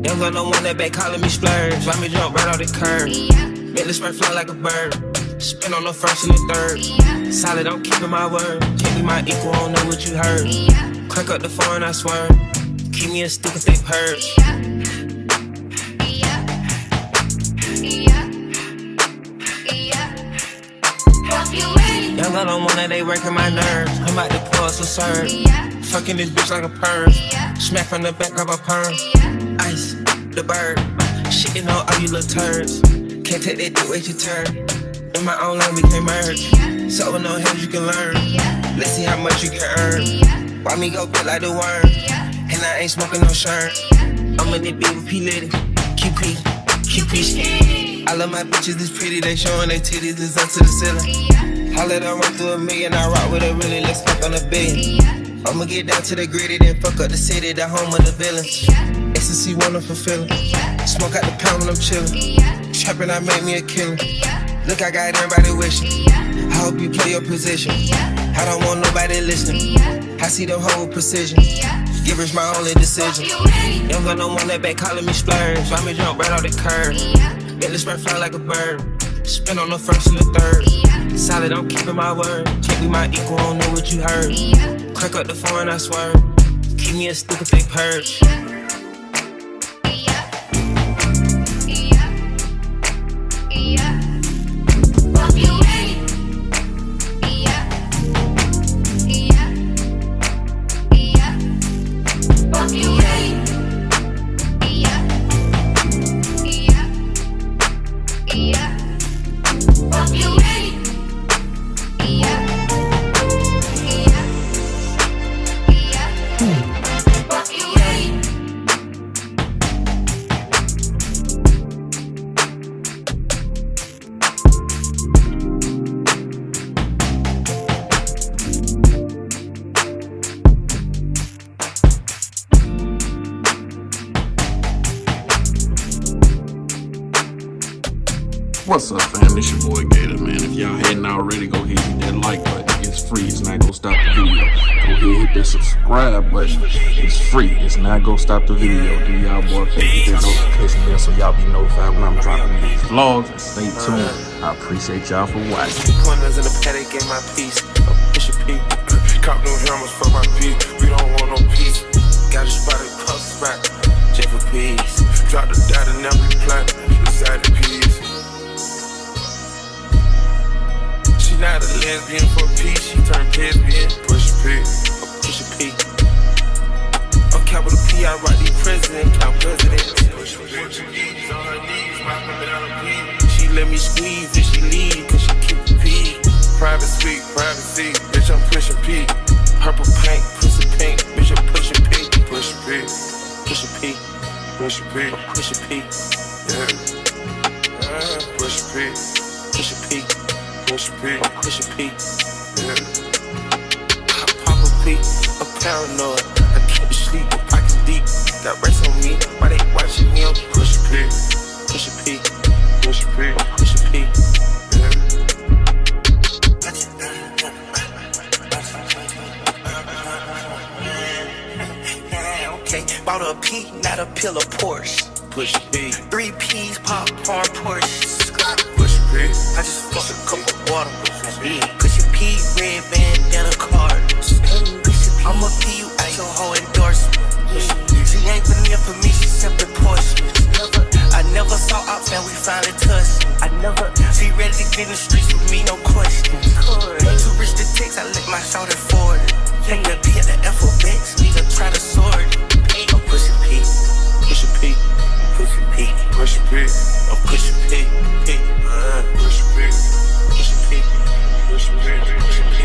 Young got no one that back calling me splurge. Why me jump right off the curb? Bentley spray fly like a bird. Spin on the first and the third. Solid, I'm keeping my word. Can't be my equal, I don't know what you heard. Crack up the phone, I swear. Keep me a stick if they purge. Young got no one that they working my nerves. I'm about to pour some serve. Fucking this bitch like a perm. Smack from the back, grab a perm. Ice, the bird. Shitting on all you little turds. Can't take that dick, wait your turn. In my own lane we can't merge. So with no hands you can learn. Let's see how much you can earn. Why me go big like the worm? And I ain't smoking no shirt. I'm in it big with P Litty. QP. I love my bitches this pretty. They showing their titties is up to the ceiling. I let her run through a million. I rock with her really. Let's fuck on a billion. I'ma get down to the gritty, then fuck up the city, the home of the villains. Ecstasy, wonderful feeling. Smoke out the pound when I'm chillin'. Trappin', I make me a killer. Look, I got everybody wishing. I hope you play your position. I don't want nobody listening. I see the whole precision. Givers my only decision. Young got no one that back calling me splurge. Why me jump right off the curb? Bentley spray fly like a bird. Spin on the first and the third. Solid, I'm keeping my word. Can't be my equal, I don't know what you heard. Crack up the phone, I swear. Keep me a stick if they purge. What's up, fam? It's your boy Gator, man. If y'all hadn't already, go ahead and hit that like button. It's free. It's not gonna stop the video. Go ahead and hit that subscribe button. It's free. It's not gonna stop the video. Do y'all boy hit that notification bell so y'all be notified when I'm dropping these vlogs. And stay tuned. I appreciate y'all for watching. Pointers in the paddock, get my piece. Push a P. Cop new hammers for my P. We don't want no peace. Got a spot at puff spot. J for peace. Drop the dot and now we plant. Beside the peas. Not a lesbian for peace, she turned lesbian. Push a P, push a P. On capital P, I write the president, count president. Push a P, on her knees, mopping down a P. She let me squeeze if she leave, cause she keep the P. Private suite, privacy, bitch, I'm pushing P. Purple paint, pussy pink, bitch, I'm pushing P. Push a P, push a P, push a P, push a P. Yeah, push a P, push a P. Push a P, push a P, yeah. I pop a P, I'm paranoid. I can't sleep, my pockets deep. Got rest on me, why they watching me? Push a P, push a P, push a P, push a P, yeah. Okay, bought a P, not a pill of Porsche. Push a P, 3 P's, popcorn, Porsche. Push a P, I just fucked a cup of water. Push a P, red bandana cards. I'ma P you out your whole endorsement. She ain't vanilla for me, she simply portion. I never saw out and we finally touched. She ready to get in the streets with me, no question. Too rich to text, I let my shoulder forward. Take the P at the alphabet, need to try to sort it. I'm push a P, push a P, push a P, push a P. I'm push a P, P, push a P, push a P, push a P, push a P.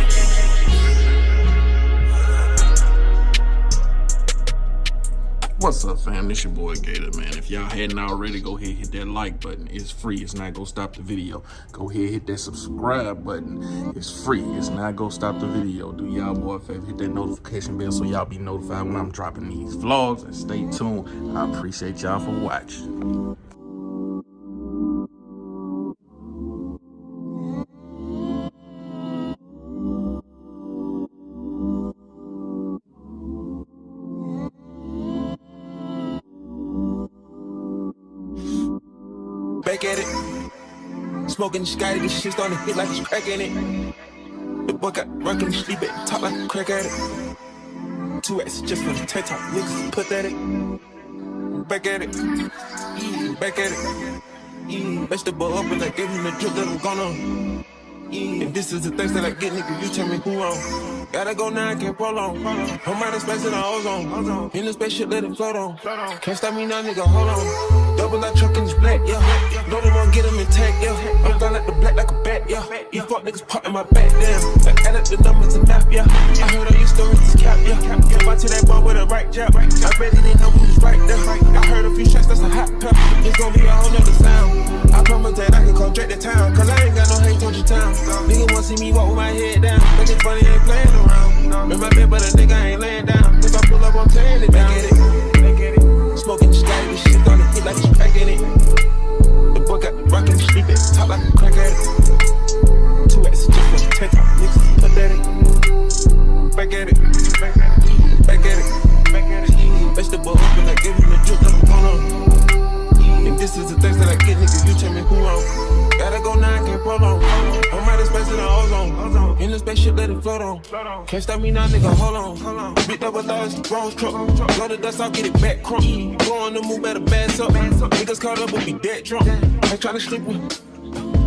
What's up, fam? It's your boy Gator, man. If y'all hadn't already, go ahead and hit that like button. It's free. It's not gonna stop the video. Go ahead and hit that subscribe button. It's free. It's not gonna stop the video. Do y'all boy a favor, hit that notification bell so y'all be notified when I'm dropping these vlogs. And stay tuned. I appreciate y'all for watching. back at it. Smoking the sky, this shit starting to hit like it's cracking it. The boy got rockin' the sleep at top like a crack at it. 2X just for the TikTok niggas, put that it. Back at it, back at it. Vegetable up and I give him the drip that I'm gonna. And this is the things that I get, nigga, you tell me who wrong. Gotta go now, I can't prolong. I'm out of space in the ozone. In the spaceship, let it float on. Can't stop me now, nigga, hold on. Double that truck in this black, yeah. No, they won't get him intact, yeah. I'm flying like the black like a bat, yeah. You fuck niggas part in my back, damn. I add up the numbers and map, yeah. I heard all your stories is cap, yeah. Jump out to that bar with a right jab. I bet he didn't know who was right there. I heard a few shots, that's a hot pep. It's gonna be a whole nother sound. I promise that I can come straight to town. Cause I ain't got no hate towards your town. Nigga wanna see me walk with my head down. Think it's funny, ain't playing around. In my bed, but a nigga ain't laying down. If I pull up, I'm tearing it down. Back at it. Smoking the sky, this shit starting to hit like it's cracking it. The boy got the rockin' the sleep at top like a crack at it. 2X just for the TikTok niggas, put that it. Back at it, back at it, back at it, back at it. Vegetable up and I give him the drip that I'm gonna. If this is the things that I get, nigga, you tell me who wrong. Gotta go now, I can't prolong. I'm out of space in the ozone. In the spaceship, let it float on. Can't stop me now, nigga, hold on. Big double dollars, bronze truck. Blow the dust, I'll get it back crunk. Go on the move, better bass up. Niggas caught up with me dead drunk. Ain't tryna sleep with.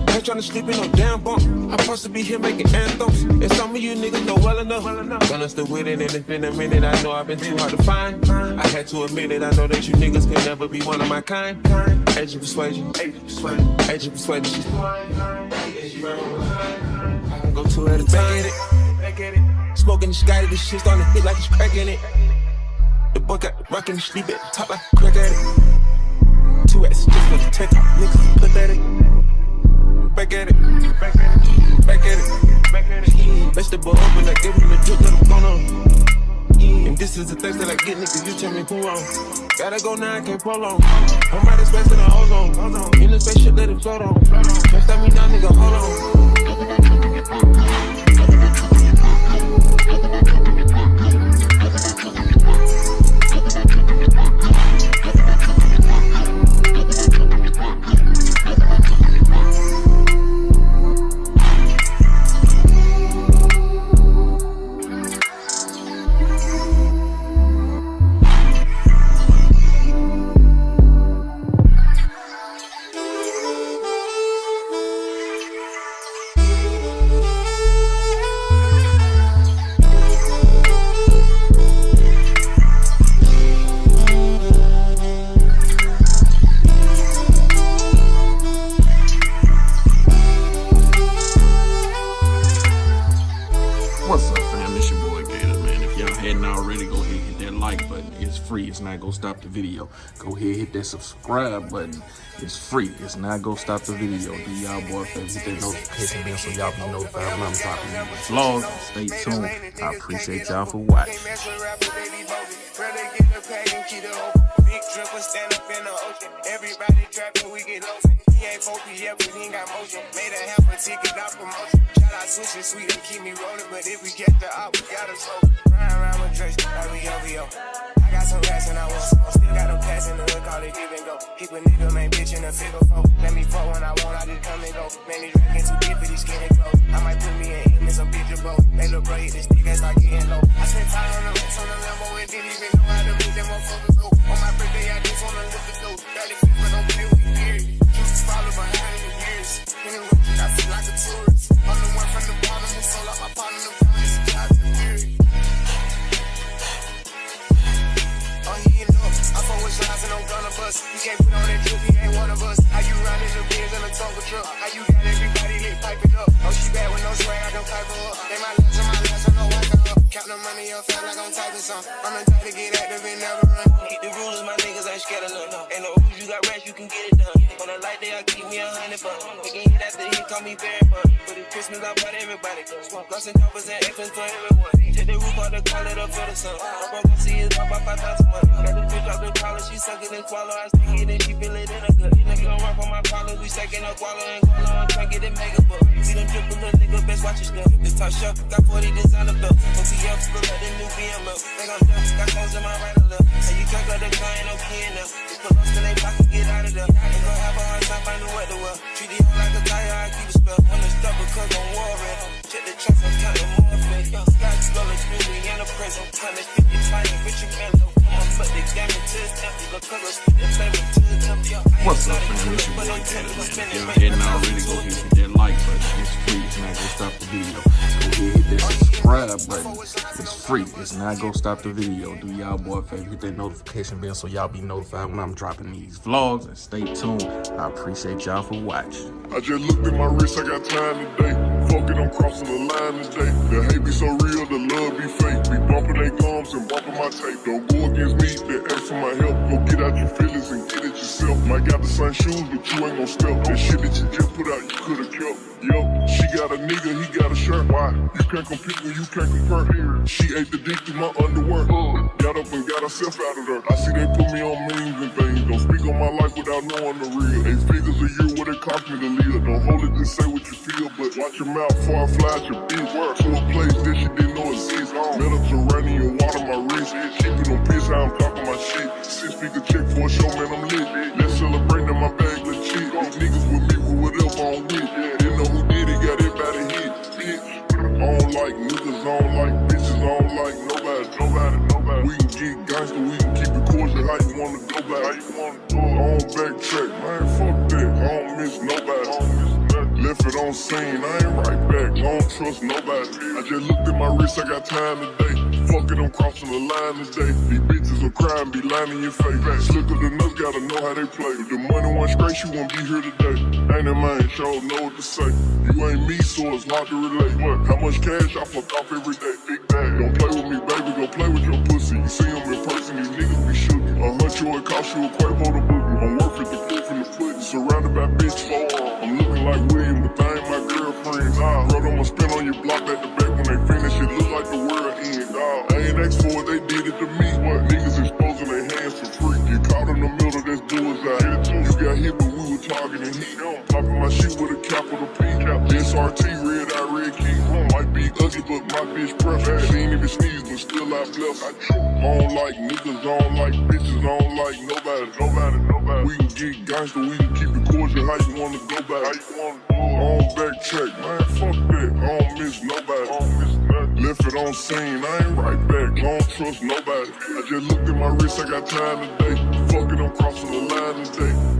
Ain't tryna sleep in no damn bunk. I'm supposed to be here making anthems. And some of you niggas know well enough. Gonna stick with it and it's been a minute. I know I've been too hard to find. I had to admit it. I know that you niggas could never be one of my kind. Agent persuasion, agent persuasion, agent persuasion. She's I can go two at a time. Back at it. Smoking the sky, this shit starting to hit like it's cracking it. The boy got the rockin' the sleep at top like a crack at it. 2X just for the TikTok niggas, put that it. Back at it, back at it, back at it, back at it. Vegetable up and I give him the drip that I'm gonna. And this is the things that I get, nigga, you tell me who wrong. Gotta go now, I can't prolong. I'm out of space in the ozone. In the spaceship, let it float on. Can't stop me now, nigga, hold on. Free. It's not gonna stop the video. Go ahead, hit that subscribe button. It's free. It's not gonna stop the video. Do y'all boy favor, hit that notification bell so y'all be notified when I'm dropping new vlogs. Stay tuned. I appreciate y'all for watching. Big dripper stand up in the ocean. Everybody trapping, we get ocean. He ain't 4P, but he ain't got motion. Made a half a ticket off promotion. Shout out sushi sweet and keep me rolling. But if we get the op, we gotta slow. Ride around with Drake, like we OVO. I got some rats and I want some more. Still got them pass in the hood, call it give and go. Keep a nigga, man, bitch in a figure four. Let me fuck when I want, I just come and go. Man, these drinking too deep for these skinny clothes. I might put me in him in some bitch boat. They look great, this nigga start getting low. I spent time on the roots on the Lambo and didn't even know how to make them motherfuckers go. On my birthday, I just wanna look the dope. Barely fit, but don't play with me, period. Just follow behind in the years. In the road, I feel like a tourist. I'm the one from the bottom who sold out my partner. I fuck with shots and I'm gonna bust. You can't put on that drip, he ain't one of us. How you riding the Benz in a Tonka truck? How you got everybody lit piping up? Oh, she bad with no swag, I can pipe her up. They my last and my last, I know wipe her up. Count the money up fast like I'm typing some. I'm the type to get active and never run. Keep the rulers, my niggas ain't scared of none. Ain't no rules, you got rats, you can get it done. On a light day, I keep me 100 bucks. Again, hit after hit, call me very fun. For the Christmas, I brought everybody. Smoke guns and choppers and F's for everyone. Take the roof out the collar up for the sun. I'm gonna see it up by 5,000 money. Got this bitch out the collar, she suck it and swallow. I stick it and she feel it in her gut. Nigga don't run from my collar, we second up wallow and collar. I'm trying to get it mega buck. See them dribble, little nigga, best watch your step. This top shelf, got 40 designer belts. OTF, still at the new BM up. Think I'm done, got clothes in my right or left. Hey, you drunk out the car, ain't no key in them. Just put us in they block and get out of there. Ain't gon' have a hard time finding what sometimes I'm more fake. Got dwellers, really in the present time. It's 50 fighting, but you man, no come. But they got me to the stamp, the colors, the flavor to the temp, What's up, man? It's your boy Gator, man. If y'all hadn't already, go ahead and hit that like button. It's free. It's not gonna stop the video. Go ahead and hit that subscribe button. It's free. It's not gonna stop the video. Do y'all boy a favor, hit that notification bell so y'all be notified when I'm dropping these vlogs. And stay tuned. I appreciate y'all for watching. I just looked at my wrist, I got time today. Fuck it, I'm crossing the line today. The hate be so real, the love be fake. Be bumping they gums and bumping my tape. Don't go against me, they ask for my help. Go get out your feelings and get it yourself. Might got the same shoes, but you ain't gon' step. That shit that you just put out, you could've kept. Yo, she got a nigga, he got a shirt. Why? You can't compete when you can't compare. She ate the dick through my underwear. Got up and got herself out of there. I see they put me on memes and things. Don't speak on my life without knowing the real. 8 figures a year, what it cost me to live. Don't hold it, just say what you feel. But watch your mouth before I fly at your bitch. To a place that she didn't know exists. Mediterranean water my wrist. Keeping them piss, how I'm talking my shit. 6-figure check for a show, man, I'm lit. Let's celebrate in my bag, legit. These niggas with me with whatever I'm with. Didn't know who did it, got everybody hit. Bitch. I don't like niggas, I don't like bitches, I don't like nobody. We can get gangster, we can keep it cordial. How you wanna go back? How you wanna do it? I don't backtrack, man, fuck that. I don't miss nobody. Left it on scene, I ain't right back. I don't trust nobody. I just looked at my wrist, I got time today. Fuck it, I'm crossing the line today. These bitches will cry and be lying in your face. Slicker than us, gotta know how they play. If the money went straight, you won't be here today. Ain't it, man? Sure know what to say. You ain't me, so it's hard to relate. What? How much cash I fuck off every day? Big bag. Don't play with me, baby. Go play with your pussy. You see them in person, these niggas be shooting. $100 it cost you a Quavo to book me. I'm worth it, the proof in the pudding. Surrounded by bitch forearms. I'm looking like William, but they ain't my girlfriends. Bro, I'ma spin on your block back to back when they finish. It look like the world end. I ain't asked for it, they did it to me. What? Niggas exposing their hands for free. Get caught in the middle, that's bullseye. You got hit, but we were targeting heat. Popping my shit with a capital P. SRT, red eye, red key. Might be ugly, but my bitch preference. She ain't even sneeze, but still I bless. I don't like niggas, I don't like bitches, I don't like nobody. We can get gangster, we can keep it cordial. How you wanna go back? How you wanna do it? I don't backtrack, man, fuck that. I don't miss nobody. I don't miss nothing. Left it on scene, I ain't right back. I don't trust nobody. I just looked at my wrist, I got time today. Fuck it, I'm crossing the line today.